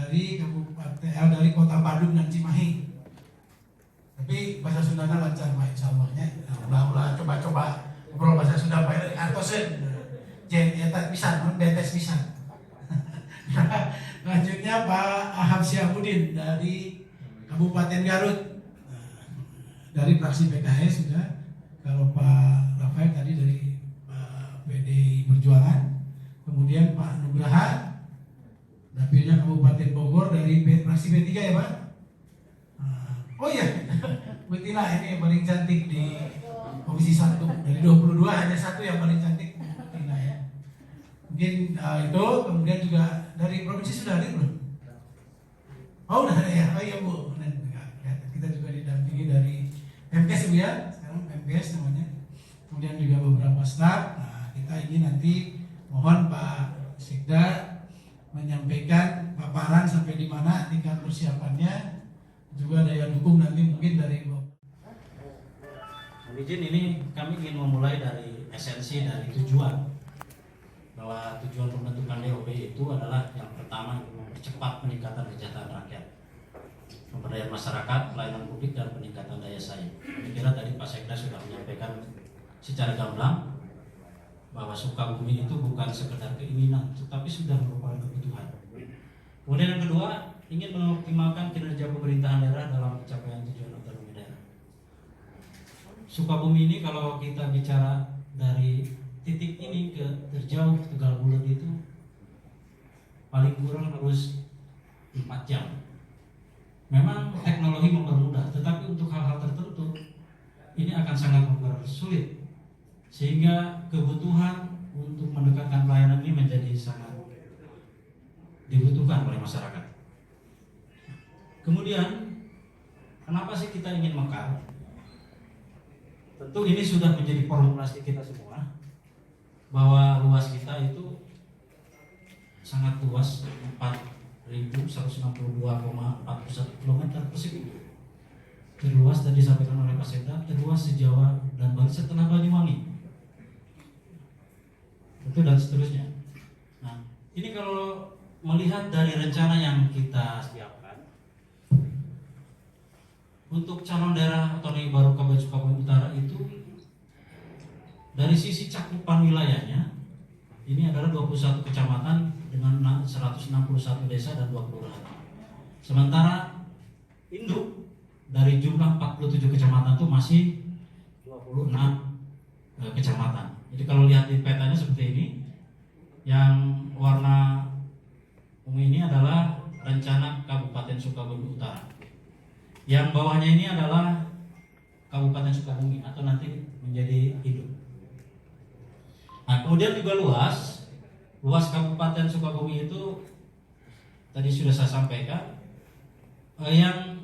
dari Kota Badung dan Cimahi. Tapi bahasa Sundana lancar Pak insyaallah-nya. Ulah coba-coba ngobrol bahasa Sunda Pak artosen. Jen eta pisan betes pisan. Lanjutnya Pak Ahab Syafuddin dari Kabupaten Garut. Dari fraksi PKS sudah. Kalau Pak Rafael tadi dari PDI Perjuangan. Kemudian Pak Nugraha dapilnya Kabupaten Bogor dari fraksi P3 ya Pak. Oh iya, Betina ini yang paling cantik di Komisi 1 dari 22 hanya satu yang paling cantik Betina ya. Mungkin itu kemudian juga dari provinsi sudah hadir belum? Oh udah ada ya, oh iya Bu. Kita juga didampingi dari MKes Bu ya, sekarang MKes namanya. Kemudian juga beberapa staf. Nah kita ini nanti mohon Pak Sekda menyampaikan paparan sampai di mana tingkat persiapannya, juga daya dukung nanti mungkin dari izin ini kami ingin memulai dari esensi dari tujuan, bahwa tujuan pembentukan DOP itu adalah yang pertama mempercepat peningkatan kesejahteraan rakyat, pemberdayaan masyarakat, pelayanan publik dan peningkatan daya saing. Saya kira tadi Pak Sekda sudah menyampaikan secara gamblang bahwa Sukabumi itu bukan sekedar keinginan, tetapi sudah merupakan kebutuhan. Kemudian yang kedua, ingin mengoptimalkan kinerja pemerintahan daerah dalam pencapaian tujuan otonomi daerah. Sukabumi ini kalau kita bicara dari titik ini ke terjauh Tegal Bulat itu paling kurang harus 4 jam. Memang teknologi mempermudah, tetapi untuk hal-hal tertentu ini akan sangat mempersulit, sehingga kebutuhan untuk mendekatkan pelayanan ini menjadi sangat dibutuhkan oleh masyarakat. Kemudian, kenapa sih kita ingin mekar? Tentu ini sudah menjadi formulasi kita semua, bahwa luas kita itu sangat luas, 4.162,41 km persegi. Terluas tadi disampaikan oleh Pak Sekda, terluas se-Jawa dan Bali setelah Banyuwangi. Itu dan seterusnya. Nah, ini kalau melihat dari rencana yang kita siapkan untuk calon daerah otonomi baru Kabupaten Sukabumi Utara itu, dari sisi cakupan wilayahnya ini adalah 21 kecamatan dengan 161 desa dan 2 kelurahan. Sementara induk dari jumlah 47 kecamatan itu masih 26 kecamatan. Jadi kalau lihat di petanya seperti ini, yang warna ungu ini adalah rencana Kabupaten Sukabumi Utara. Yang bawahnya ini adalah Kabupaten Sukabumi atau nanti menjadi hidup. Nah, kemudian juga luas Kabupaten Sukabumi itu tadi sudah saya sampaikan, yang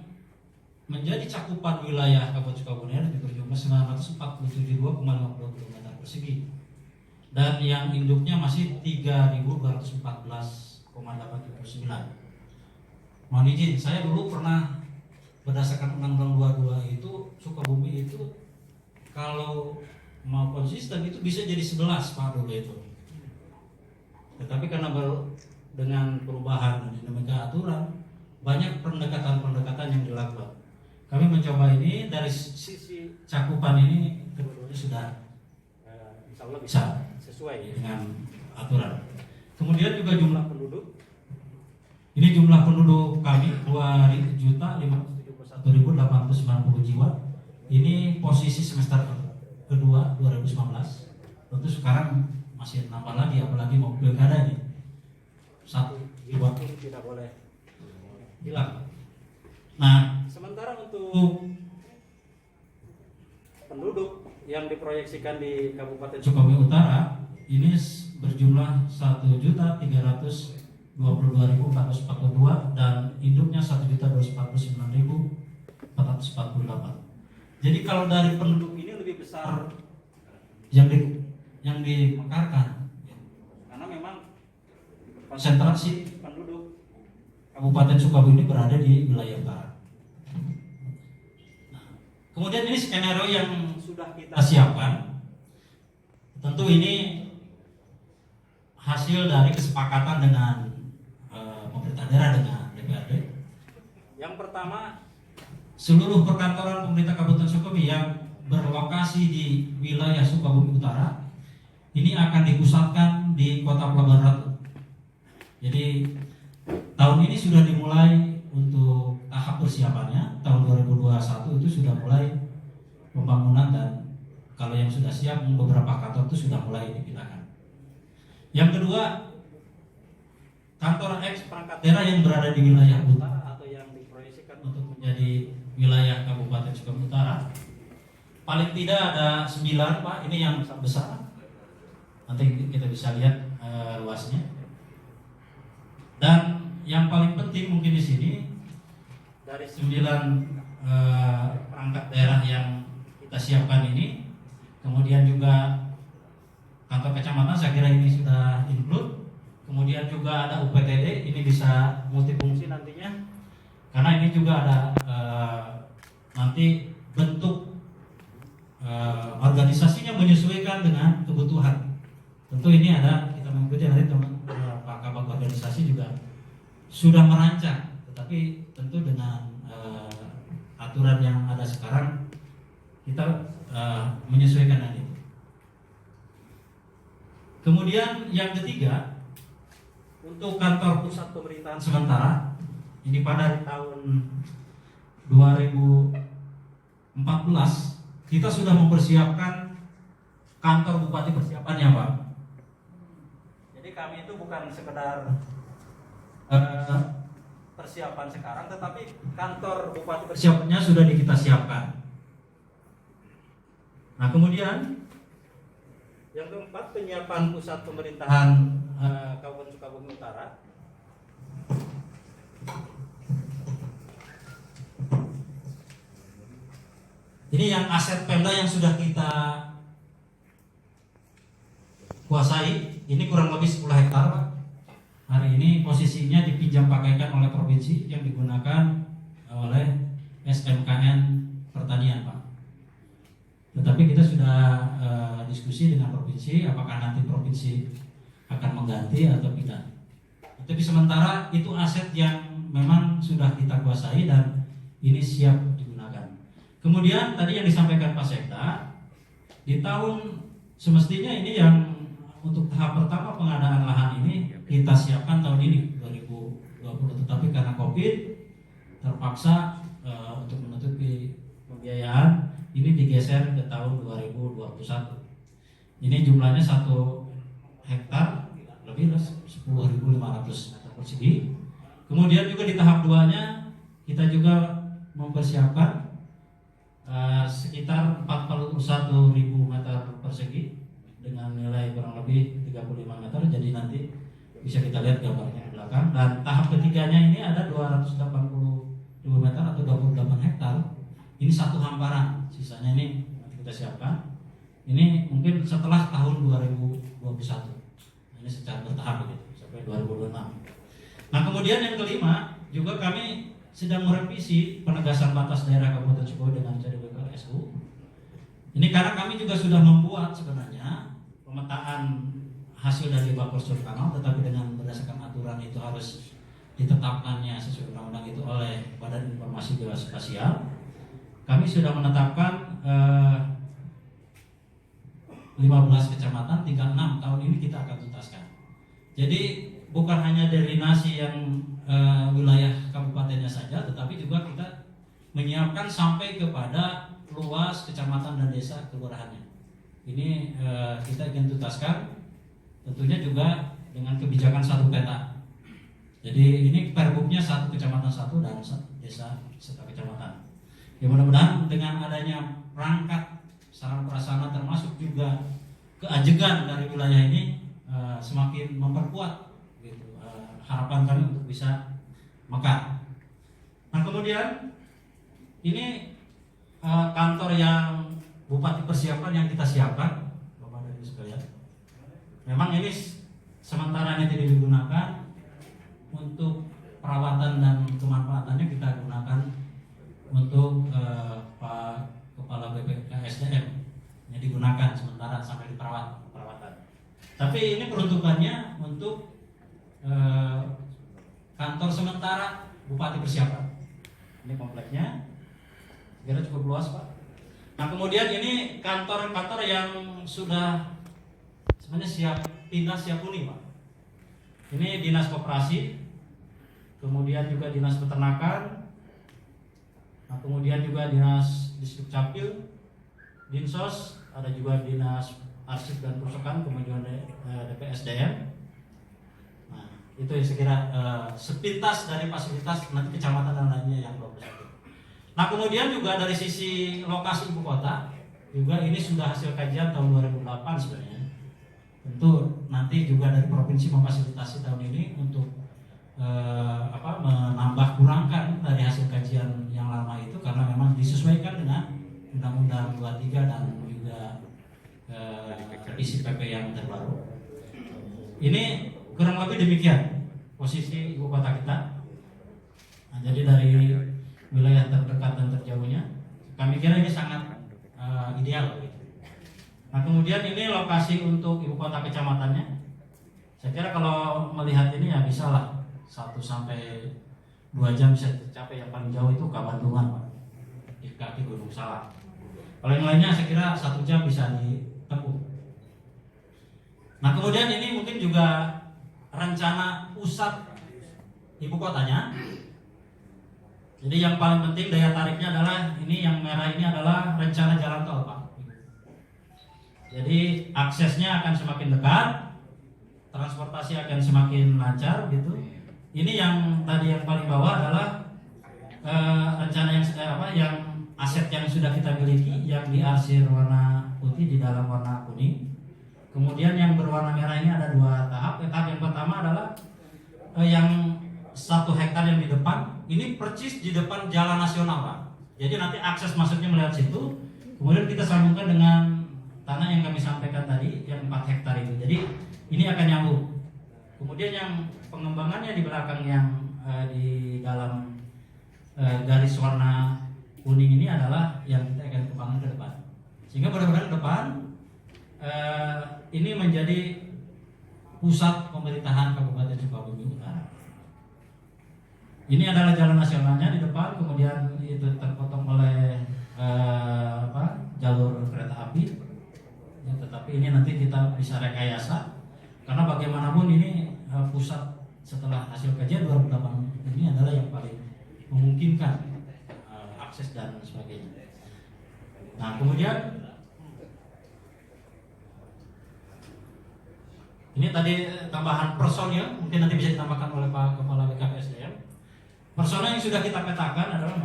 menjadi cakupan wilayah Kabupaten Sukabumi lebih berjumlah 947,52 km persegi, dan yang induknya masih 3.214,89. Mohon izin, saya dulu pernah berdasarkan Undang-Undang 22 itu Sukabumi itu kalau mau konsisten itu bisa jadi 11 Pak dulu itu. Tetapi karena dengan perubahan dinamika aturan, banyak pendekatan-pendekatan yang dilakukan. Kami mencoba ini dari sisi cakupan ini keduanya sudah insya Allah bisa sesuai dengan aturan. Kemudian juga jumlah penduduk. Ini jumlah penduduk kami 2.571.890 jiwa. Ini posisi semester kedua 2019. Tentu sekarang masih nambah lagi, apalagi mau pilkada ini. Satu jiwa pun tidak boleh hilang. Nah, sementara untuk penduduk yang diproyeksikan di Kabupaten Sukabumi Utara ini berjumlah 1.322.442 dan induknya 1.249.448. Jadi kalau dari penduduk ini lebih besar yang dimekarkan, karena memang konsentrasi penduduk Kabupaten Sukabumi berada di wilayah utara. Nah, kemudian ini skenario yang sudah kita siapkan. Tentu ini hasil dari kesepakatan dengan pemerintah daerah dengan pertama, seluruh perkantoran pemerintah Kabupaten Sukabumi yang berlokasi di wilayah Sukabumi Utara ini akan dipusatkan di Kota Pelabuhan Ratu. Jadi tahun ini sudah dimulai untuk tahap persiapannya. Tahun 2021 itu sudah mulai pembangunan dan kalau yang sudah siap beberapa kantor itu sudah mulai dipindahkan. Yang kedua, kantor X perangkat daerah yang berada di wilayah utara atau yang diproyeksikan untuk menjadi wilayah Kabupaten Sukabumi Utara paling tidak ada 9 Pak, ini yang besar. Nanti kita bisa lihat luasnya. Dan yang paling penting mungkin di sini dari 9 perangkat daerah yang kita siapkan ini, kemudian juga kantor kecamatan saya kira ini sudah include. Kemudian juga ada UPTD, ini bisa multifungsi nantinya. Karena ini juga ada nanti bentuk organisasinya menyesuaikan dengan kebutuhan. Tentu ini ada kita mengikuti nanti Pak Kabag organisasi juga sudah merancang, tetapi tentu dengan aturan yang ada sekarang kita menyesuaikan dengan itu. Kemudian yang ketiga, untuk kantor pusat pemerintahan sementara ini pada tahun 2014 kita sudah mempersiapkan kantor bupati persiapannya Pak. Jadi kami itu bukan sekedar persiapan sekarang, tetapi kantor bupati persiapannya sudah kita siapkan. Nah kemudian yang keempat, penyiapan pusat pemerintahan Kabupaten Sukabumi Utara. Ini yang aset Pemda yang sudah kita kuasai, ini kurang lebih 10 hektar Pak. Hari ini posisinya dipinjam pakaikan oleh provinsi yang digunakan oleh SMKN Pertanian Pak. Tetapi kita sudah diskusi dengan provinsi, apakah nanti provinsi akan mengganti atau tidak. Tapi sementara itu aset yang memang sudah kita kuasai dan ini siap digunakan. Kemudian tadi yang disampaikan Pak Sekda, di tahun semestinya ini yang untuk tahap pertama pengadaan lahan ini kita siapkan tahun ini 2020, tetapi karena COVID terpaksa untuk menutupi pembiayaan ini digeser ke tahun 2021. Ini jumlahnya 1 hektar lebih 10.500 meter persegi. Kemudian juga di tahap 2-nya kita juga mempersiapkan sekitar 41.000 meter persegi dengan nilai kurang lebih 35 meter. Jadi nanti bisa kita lihat gambarnya di belakang. Dan tahap ketiganya ini ada 282 meter atau 28 hektar. Ini satu hamparan, sisanya ini nanti kita siapkan. Ini mungkin setelah tahun 2021. Ini secara bertahap begitu sampai 2026. Nah kemudian yang kelima juga kami sedang merevisi penegasan batas daerah Kabupaten Sukabumi dengan CDBK SU. Ini karena kami juga sudah membuat sebenarnya pemetaan hasil dari buffer zone kanal, tetapi dengan berdasarkan aturan itu harus ditetapkannya sesuai undang-undang itu oleh Badan Informasi Geospasial. Kami sudah menetapkan 15 kecamatan, tinggal 6 tahun ini kita akan tuntaskan. Jadi bukan hanya drenase yang wilayah kabupatennya saja, tetapi juga kita menyiapkan sampai kepada luas kecamatan dan desa kelurahannya. Ini kita ingin tuntaskan, tentunya juga dengan kebijakan satu peta. Jadi ini perbuknya satu kecamatan satu dan desa serta kecamatan. Ya mudah-mudahan dengan adanya perangkat sarana prasarana termasuk juga keajegan dari wilayah ini semakin memperkuat gitu, harapan kami untuk bisa mekar. Nah kemudian ini kantor yang bupati persiapan yang kita siapkan, Bapak dan Ibu sekalian. Memang ini sementara ini tidak digunakan untuk perawatan dan kemanfaatannya, kita gunakan untuk Pak Kepala BPKSDM yang digunakan sementara sampai di perawatan. Tapi ini peruntukannya untuk kantor sementara bupati persiapan. Ini kompleknya, kira cukup luas Pak. Nah kemudian ini kantor-kantor yang sudah sebenarnya siap pindah, siap huni Pak. Ini dinas koperasi, kemudian juga dinas peternakan, nah kemudian juga dinas Disdukcapil, Dinsos, ada juga dinas arsip dan perpustakaan, kemudian DPSDM. Nah itu yang saya kira sepintas dari fasilitas nanti kecamatan dan lainnya yang 21. Nah kemudian juga dari sisi lokasi ibu kota juga ini sudah hasil kajian tahun 2008 sebenarnya. Tentu nanti juga dari provinsi memfasilitasi tahun ini untuk menambah kurangkan dari hasil kajian yang lama itu karena memang disesuaikan dengan Undang-Undang 23 dan juga isi PP yang terbaru. Ini kurang lebih demikian posisi ibu kota kita. Nah, jadi dari wilayah terdekat dan terjauhnya, kami kira ini sangat ideal. Nah kemudian ini lokasi untuk ibu kota kecamatannya. Saya kira kalau melihat ini ya bisa lah 1 sampai 2 jam bisa tercapai. Yang paling jauh itu Kabandungan Pak, di kaki Gunung Salak. Kalau yang lainnya saya kira 1 jam bisa ditempuh. Nah kemudian ini mungkin juga rencana pusat ibu kotanya. Jadi yang paling penting daya tariknya adalah ini yang merah ini adalah rencana jalan tol Pak. Jadi aksesnya akan semakin dekat, transportasi akan semakin lancar gitu. Ini yang tadi yang paling bawah adalah rencana yang aset yang sudah kita miliki yang diarsir warna putih di dalam warna kuning. Kemudian yang berwarna merah ini ada 2 tahap. Tahap yang pertama adalah yang 1 hektar yang di depan. Ini percis di depan jalan nasional Pak. Jadi nanti akses masuknya melewat situ. Kemudian kita sambungkan dengan tanah yang kami sampaikan tadi yang 4 hektar itu. Jadi ini akan nyambung. Kemudian yang pengembangannya di belakang yang di dalam garis warna kuning ini adalah yang kita akan kembangkan ke depan. Sehingga mudah-mudahan ke depan ini menjadi pusat pemerintahan Kabupaten Sukabumi Utara. Ini adalah jalan nasionalnya di depan, kemudian itu terpotong oleh jalur kereta api. Ya, tetapi ini nanti kita bisa rekayasa karena bagaimanapun ini pusat setelah hasil kajian 2008 ini adalah yang paling memungkinkan akses dan sebagainya. Nah kemudian ini tadi tambahan personil, mungkin nanti bisa ditambahkan oleh Pak Kepala BKPSDM. Personel yang sudah kita petakan adalah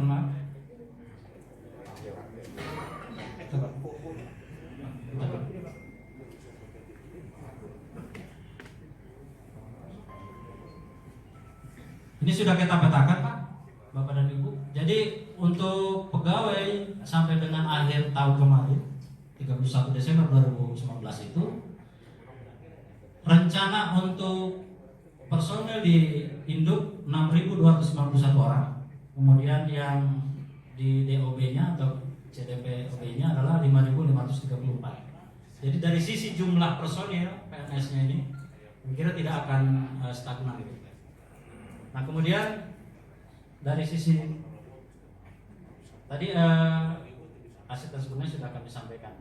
ini sudah kita petakan Pak, Bapak dan Ibu. Jadi untuk pegawai sampai dengan akhir tahun kemarin 31 Desember 2019 itu rencana untuk personel di Induk 6.291 orang. Kemudian yang di DOB-nya atau CDP OB-nya adalah 5.534. Jadi dari sisi jumlah personil PNS-nya ini kira tidak akan stagnan gitu. Nah kemudian dari sisi tadi aset tersebutnya sudah kami sampaikan.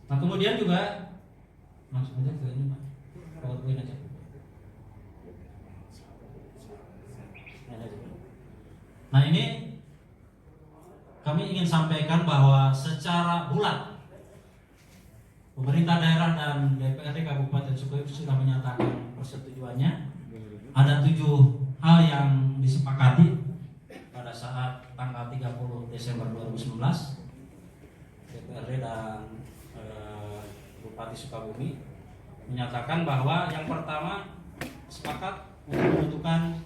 Nah kemudian juga langsung aja ke ini Pak, PowerPoint aja. Nah ini kami ingin sampaikan bahwa secara bulat pemerintah daerah dan DPRD Kabupaten Sukabumi sudah menyatakan persetujuannya. Ada 7 hal yang disepakati pada saat tanggal 30 Desember 2019 DPRD dan Bupati Sukabumi menyatakan bahwa yang pertama sepakat untuk menentukan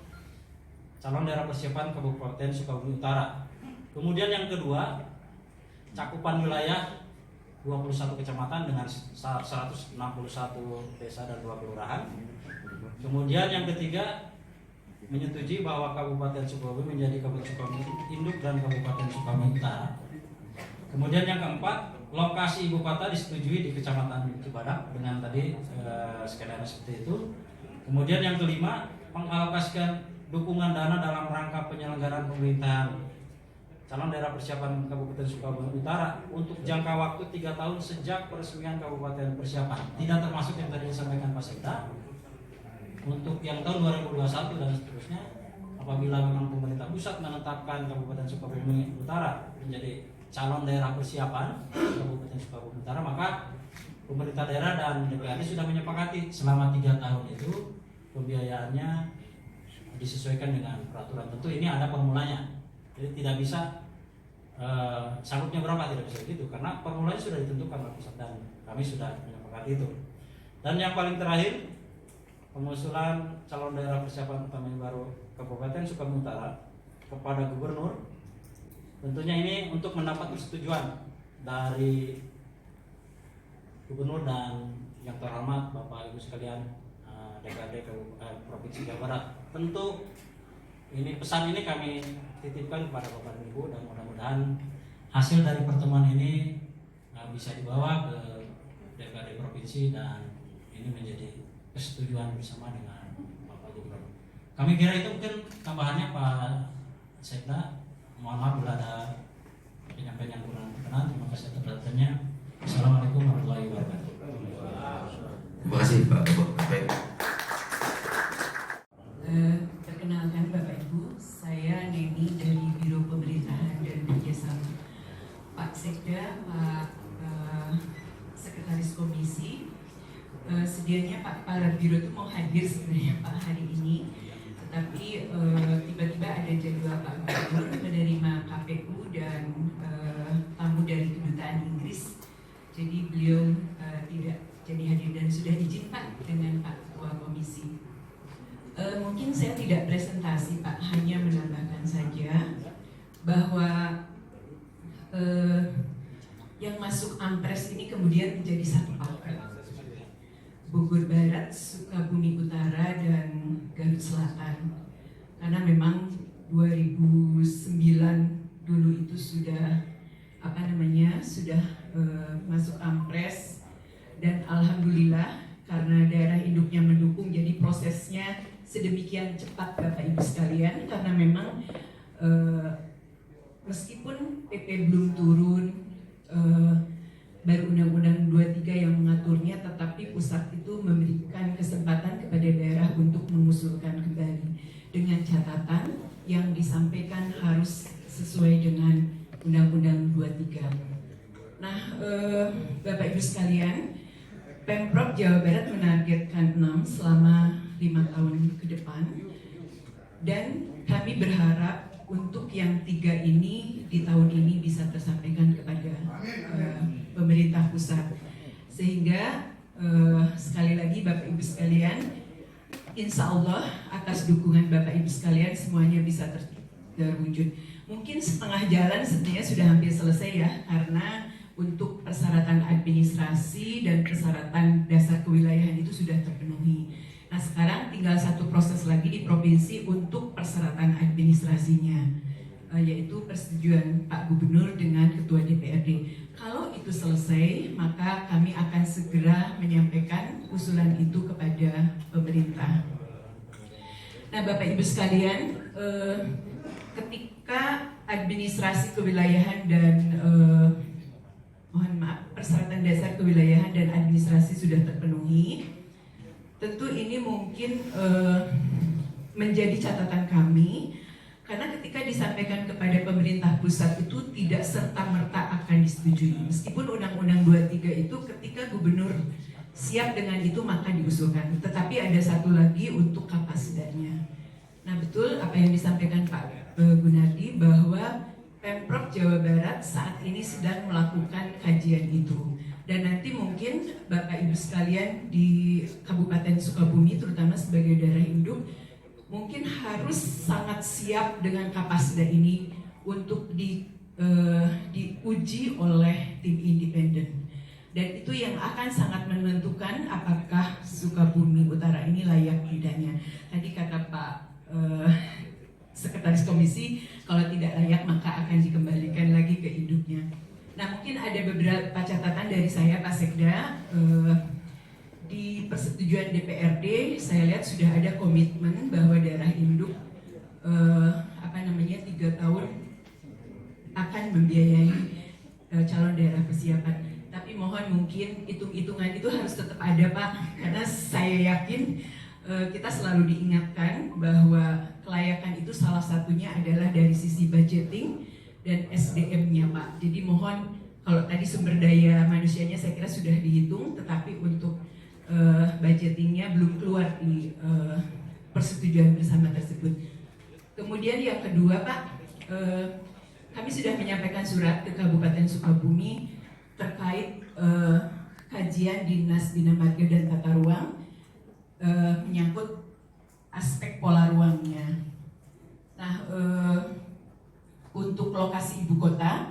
calon daerah persiapan Kabupaten Sukabumi Utara. Kemudian yang kedua, cakupan wilayah 21 kecamatan dengan 161 desa dan 2 kelurahan. Kemudian yang ketiga, menyetujui bahwa Kabupaten Sukabumi menjadi Kabupaten Sukabumi Induk dan Kabupaten Sukabumi Utara. Kemudian yang keempat, lokasi ibu kota disetujui di Kecamatan Cibadak dengan tadi skenario seperti itu. Kemudian yang kelima, mengalokasikan dukungan dana dalam rangka penyelenggaraan pemerintahan calon daerah persiapan Kabupaten Sukabumi Utara untuk jangka waktu 3 tahun sejak peresmian kabupaten persiapan, tidak termasuk yang tadi disampaikan Pak Sekda untuk yang tahun 2021 dan seterusnya. Apabila memang pemerintah pusat menetapkan Kabupaten Sukabumi Utara menjadi calon daerah persiapan Kabupaten Sukabumi Utara, maka pemerintah daerah dan DPRD sudah menyepakati selama 3 tahun itu pembiayaannya disesuaikan dengan peraturan. Tentu ini ada formulanya, jadi tidak bisa sanggupnya berapa, tidak bisa begitu karena formulanya sudah ditentukan oleh pusat dan kami sudah menyepakati itu. Dan yang paling terakhir, pengusulan calon daerah persiapan utama baru Kabupaten Sukabumi Utara kepada gubernur, tentunya ini untuk mendapat persetujuan dari gubernur dan yang terhormat Bapak Ibu sekalian DPRD Provinsi Jawa Barat. Tentu ini pesan ini kami titipkan kepada Bapak dan Ibu, dan mudah-mudahan hasil dari pertemuan ini bisa dibawa ke DPRD Provinsi dan ini menjadi kesetujuan bersama dengan Bapak Gubernur. Kami kira itu mungkin tambahannya Pak Sekda. Mohon maaf bila ada penyampaian yang kurang berkenan. Terima kasih atas perhatiannya. Assalamualaikum warahmatullahi wabarakatuh. Terima kasih Pak Bapak. Perkenalkan Bapak Ibu, saya Neni dari Biro Pemerintahan dan Kerjasama. Pak Sekda, Pak Sekretaris Komisi, sedianya Pak Kepala Biro itu mau hadir sebenarnya Pak hari ini, tetapi tiba-tiba ada jadwal Pak Gubernur menerima KPU dan tamu dari Kedutaan Inggris, jadi beliau tidak jadi hadir dan sudah izin Pak dengan Pak Ketua Komisi. Mungkin saya tidak presentasi Pak, hanya menambahkan saja bahwa yang masuk Ampres ini kemudian menjadi satu paket. Bogor Barat, Sukabumi Utara, dan Garut Selatan. Karena memang 2009 dulu itu sudah sudah masuk Ampres, dan alhamdulillah karena daerah induknya mendukung, jadi prosesnya sedemikian cepat Bapak Ibu sekalian, karena memang meskipun PP belum turun, baru Undang-Undang 23 yang mengaturnya, tetapi pusat itu memberikan kesempatan kepada daerah untuk mengusulkan kembali dengan catatan yang disampaikan harus sesuai dengan Undang-Undang 23. Nah, Bapak Ibu sekalian, Pemprov Jawa Barat menargetkan 6 selama 5 tahun ke depan, dan kami berharap untuk yang 3 ini di tahun ini bisa tersampaikan kepada pemerintah pusat, sehingga sekali lagi Bapak Ibu sekalian, insya Allah atas dukungan Bapak Ibu sekalian semuanya bisa terwujud. Mungkin setengah jalan sebenarnya sudah hampir selesai ya, karena untuk persyaratan administrasi dan persyaratan dasar kewilayahan itu sudah terpenuhi. Nah, sekarang tinggal satu proses lagi di provinsi untuk persyaratan administrasinya, yaitu persetujuan Pak Gubernur dengan Ketua DPRD. Kalau itu selesai, maka kami akan segera menyampaikan usulan itu kepada pemerintah. Nah, Bapak Ibu sekalian, ketika administrasi kewilayahan dan persyaratan dasar kewilayahan dan administrasi sudah terpenuhi, tentu ini mungkin menjadi catatan kami, karena ketika disampaikan kepada pemerintah pusat itu tidak serta-merta akan disetujui. Meskipun Undang-Undang 23 itu ketika gubernur siap dengan itu maka diusulkan, tetapi ada satu lagi untuk kapasitasnya. Nah, betul apa yang disampaikan Pak Gunardi bahwa Pemprov Jawa Barat saat ini sedang melakukan kajian itu, dan nanti mungkin Bapak Ibu sekalian di Kabupaten Sukabumi terutama sebagai daerah induk mungkin harus sangat siap dengan kapasitas ini untuk diuji oleh tim independen, dan itu yang akan sangat menentukan apakah Sukabumi Utara ini layak tidaknya. Tadi kata Pak Sekretaris Komisi, kalau tidak layak maka akan dikembalikan lagi ke induknya. Nah, mungkin ada beberapa catatan dari saya Pak Sekda. Di persetujuan DPRD saya lihat sudah ada komitmen bahwa daerah induk yakin kita selalu diingatkan bahwa kelayakan itu salah satunya adalah dari sisi budgeting dan SDM-nya Pak. Jadi mohon, kalau tadi sumber daya manusianya saya kira sudah dihitung, tetapi untuk budgetingnya belum keluar di persetujuan bersama tersebut. Kemudian yang kedua Pak, kami sudah menyampaikan surat ke Kabupaten Sukabumi terkait kajian Dinas Bina Marga dan Tata Ruang menyangkut aspek pola ruangnya. Nah, untuk lokasi ibu kota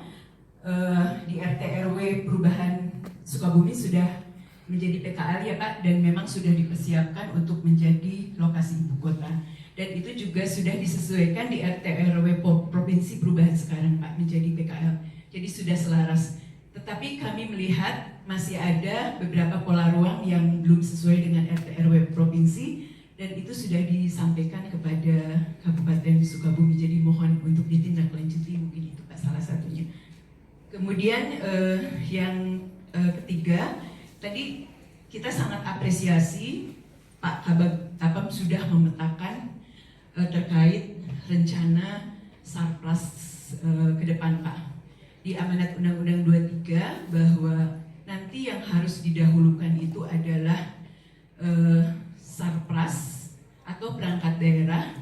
di RT RW perubahan Sukabumi sudah menjadi PKL ya Pak, dan memang sudah dipersiapkan untuk menjadi lokasi ibu kota. Dan itu juga sudah disesuaikan di RT RW provinsi perubahan sekarang Pak menjadi PKL. Jadi sudah selaras. Tetapi kami melihat masih ada beberapa pola ruang yang belum sesuai dengan RT RW provinsi, dan itu sudah disampaikan kepada Kabupaten Sukabumi. Jadi mohon untuk ditindaklanjuti, mungkin itu Pak salah satunya. Kemudian yang ketiga, tadi kita sangat apresiasi Pak Kabag Tapam sudah memetakan terkait rencana Sarpras ke depan Pak. Di amanat Undang-Undang 23 bahwa nanti yang harus didahulukan itu adalah Sarpras atau perangkat daerah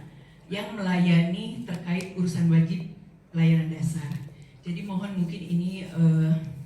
yang melayani terkait urusan wajib layanan dasar. Jadi mohon mungkin ini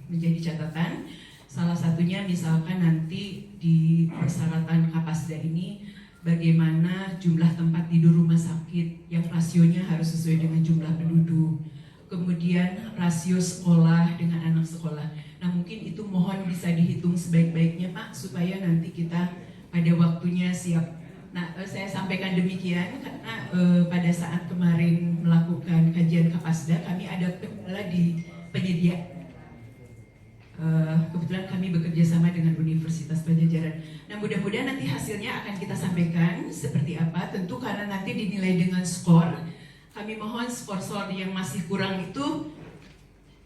menjadi catatan. Salah satunya misalkan nanti di persyaratan Kapasda ini bagaimana jumlah tempat tidur rumah sakit yang rasionya harus sesuai dengan jumlah penduduk. Kemudian rasio sekolah dengan anak sekolah. Nah mungkin itu mohon bisa dihitung sebaik-baiknya Pak, supaya nanti kita pada waktunya siap. Nah saya sampaikan demikian karena pada saat kemarin melakukan kajian Kapasda kami ada kendala di penyedia. Kebetulan kami bekerja sama dengan Universitas Padjadjaran. Nah mudah-mudahan nanti hasilnya akan kita sampaikan seperti apa. Tentu karena nanti dinilai dengan skor. Kami mohon skor yang masih kurang itu,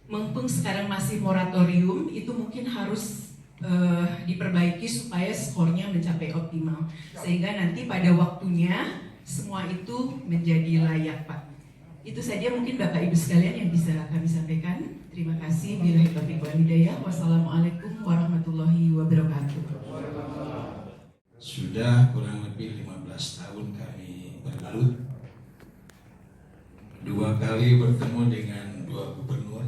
mumpung sekarang masih moratorium, itu mungkin harus diperbaiki supaya skornya mencapai optimal. Sehingga nanti pada waktunya semua itu menjadi layak Pak. Itu saja mungkin Bapak Ibu sekalian yang bisa kami sampaikan. Terima kasih. Billahi taufiq wal hidayah. Wassalamualaikum warahmatullahi wabarakatuh. Sudah kurang lebih 15 tahun kami bergelut. 2 kali bertemu dengan 2 gubernur,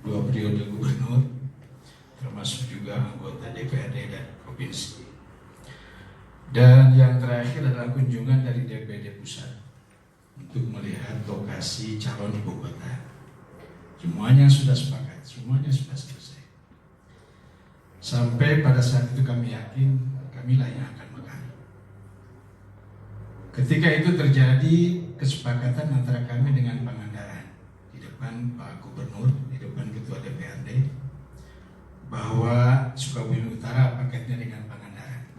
2 periode gubernur, termasuk juga anggota DPRD dan provinsi. Dan yang terakhir adalah kunjungan dari DPD pusat untuk melihat lokasi calon ibu kota. Semuanya sudah sepakat, semuanya sudah selesai. Sampai pada saat itu kami yakin kamilah yang akan megang. Ketika itu terjadi kesepakatan antara kami dengan Pangandaran di depan Pak Gubernur, di depan Ketua DPRD, bahwa Sukabumi Utara paketnya dengan Pangandaran.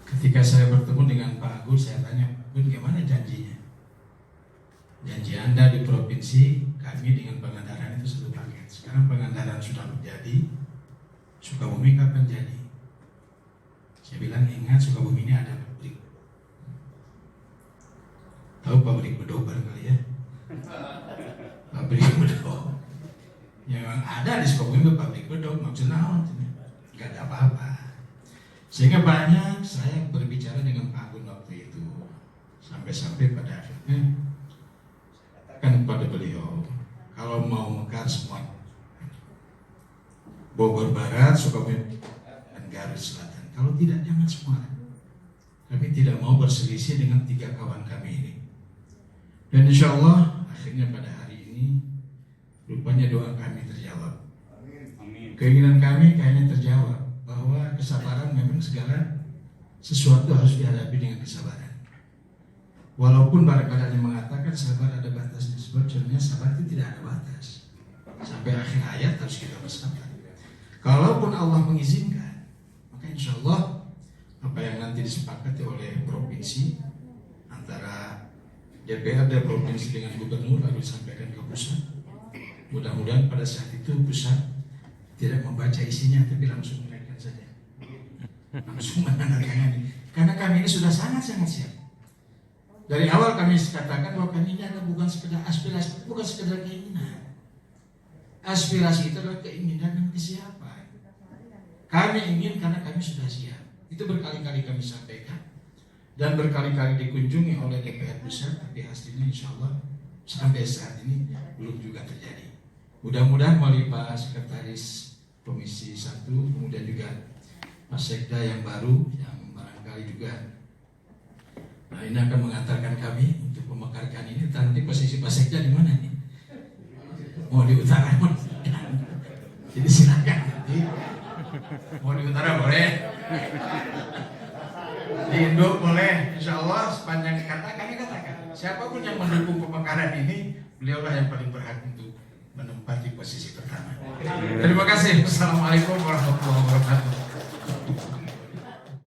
Ketika saya bertemu dengan Pak Agus, saya tanya, Gun, gimana janjinya? Janji Anda di provinsi, kami dengan Pangandaran itu satu paket. Sekarang Pangandaran sudah menjadi, Sukabumi kapan jadi? Saya bilang, ingat Sukabumi ini ada pabrik. Tahu pabrik bedok barangkali ya? Pabrik bedok. Yang ada di Sukabumi pabrik bedok, maksudnya nggak ada apa-apa. Sehingga banyak saya berbicara dengan Pak Gun waktu itu. Sampai-sampai pada akhirnya katakan kepada beliau, kalau mau mekar semua Bogor Barat, Sukabumi dan Garut Selatan. Kalau tidak jangan semua. Kami tidak mau berselisih dengan 3 kawan kami ini. Dan insya Allah akhirnya pada hari ini rupanya doa kami terjawab. Keinginan kami kayaknya terjawab bahwa kesabaran memang segala sesuatu harus dihadapi dengan kesabaran. Walaupun barangkali mengatakan sabar ada batasnya, sebab sebenarnya sabar itu tidak ada batas. Sampai akhir hayat harus kita bersabar. Kalaupun Allah mengizinkan, maka insya Allah apa yang nanti disepakati oleh provinsi antara DPRD provinsi dengan gubernur lalu disampaikan ke pusat. Mudah-mudahan pada saat itu pusat tidak membaca isinya tapi langsung menaikkan saja. langsung menandatangani. Karena kami ini sudah sangat-sangat siap. Dari awal kami katakan bahwa kami ini adalah bukan sekedar aspirasi, bukan sekedar keinginan. Aspirasi itu adalah keinginan dan kesiapan. Kami ingin karena kami sudah siap. Itu berkali-kali kami sampaikan dan berkali-kali dikunjungi oleh DPR besar, tapi hasilnya insya Allah sampai saat ini belum juga terjadi. Mudah-mudahan melalui Pak Sekretaris Komisi 1, kemudian juga Mas Sekda yang baru, yang barangkali juga ini akan mengantarkan kami untuk memekarkan ini. Nanti posisi Pak Sekda di mana nih? Mau di utara, jadi silakan. Mau di utara boleh, di Indo boleh, insya Allah sepanjang kata kami katakan. Siapapun yang mendukung pemekaran ini, beliaulah yang paling berhak untuk menempati posisi pertama. Terima kasih. Wassalamualaikum warahmatullahi wabarakatuh.